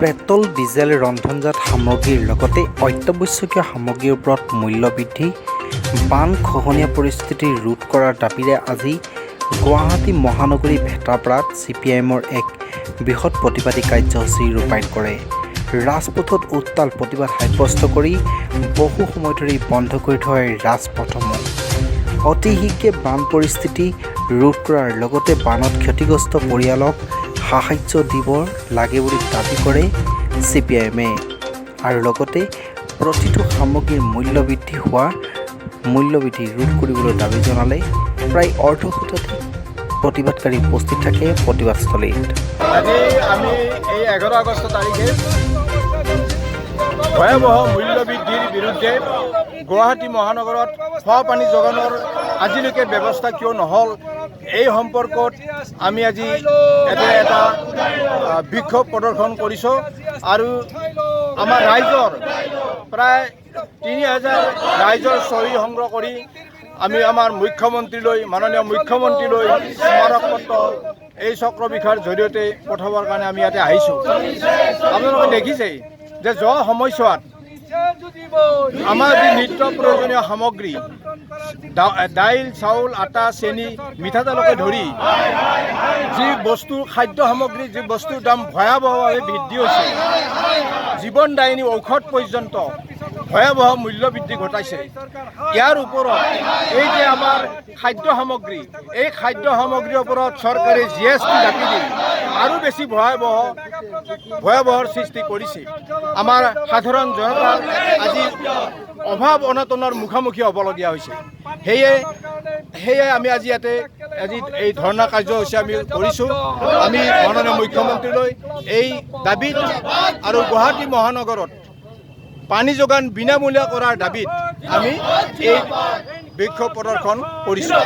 Petrol, diesel, ৰন্ধনজাত সামগ্ৰীৰ লগতে অত্যাৱশ্যকীয় সামগ্ৰীৰ ওপৰত মূল্য বৃদ্ধি, বান খহনীয়া পৰিস্থিতি ৰোধ কৰাৰ দাবীৰে আজি গুৱাহাটী মহানগৰী ভেটাপাৰাত CPIMৰ এক বৃহৎ প্ৰতিবাদী কাৰ্যসূচী ৰূপায়ণ কৰে। ৰাজপথত উত্তাল প্ৰতিবাদ সাব্যস্ত কৰি বহু সময় ধৰি বন্ধ কৰি থয় ৰাজপথসমূহ। অতি শীঘ্ৰে বান পৰিস্থিতি ৰোধ কৰাৰ লগতে বানত ক্ষতিগ্ৰস্ত পৰিয়ালক সাহায্য দিব লাগে বুলি দাবী কৰে CPIMে আৰু লগতে প্ৰতিটো সামগ্ৰীৰ মূল্য বৃদ্ধি ৰোধ কৰিবলৈ দাবী জনালে প্ৰায় অৰ্ধশতাধিক প্ৰতিবাদকাৰী উপস্থিত থাকে প্ৰতিবাদস্থলীত। আজি আমি এই 11 আগষ্ট তাৰিখে ভয়াৱহ মূল্য বৃদ্ধিৰ বিৰুদ্ধে গুৱাহাটী মহানগৰত খোৱা পানী যোগানৰ আজিলৈকে ব্যৱস্থা কিয় নহ'ল এই সম্পৰ্কত আমি আজি এটা বিক্ষোভ প্ৰদৰ্শন কৰিছোঁ আৰু আমাৰ ৰাইজৰ প্ৰায় 3000 ৰাইজৰ চহী সংগ্ৰহ কৰি আমি আমাৰ মাননীয় মুখ্যমন্ত্ৰীলৈ স্মাৰক পত্ৰ এই চক্ৰবিষয়ৰ জৰিয়তে পঠাবৰ কাৰণে আমি ইয়াতে আহিছোঁ। আপোনালোকে দেখিছেই যে যোৱা সময়ছোৱাত আমাৰ যি নিত্য প্ৰয়োজনীয় সামগ্ৰী দাইল, চাউল, আটা, চেনি, মিঠাতেলকে ধৰি যি খাদ্য সামগ্ৰী যি বস্তুৰ দাম ভয়াৱহভাৱে বৃদ্ধি হৈছে, জীৱনদায়িনী ঔষধ পৰ্যন্ত ভয়াৱহ মূল্য বৃদ্ধি ঘটাইছে। ইয়াৰ ওপৰত এই যে আমাৰ খাদ্য সামগ্ৰী, এই খাদ্য সামগ্ৰীৰ ওপৰত চৰকাৰে GST জাপি দি আৰু বেছি ভয়াৱহৰ সৃষ্টি কৰিছে। আমাৰ সাধাৰণ জনতাৰ আজি অভাৱ অনাটনৰ মুখামুখি হ'বলগীয়া হৈছে। সেয়ে আমি আজি এই ধৰ্ণা কাৰ্যসূচী আমি কৰিছোঁ। আমি মাননীয় মুখ্যমন্ত্ৰীলৈ এই দাবীত আৰু গুৱাহাটী মহানগৰত পানী যোগান বিনামূলীয়া কৰাৰ দাবীত আমি এই বিক্ষোভ প্ৰদৰ্শন কৰিছোঁ।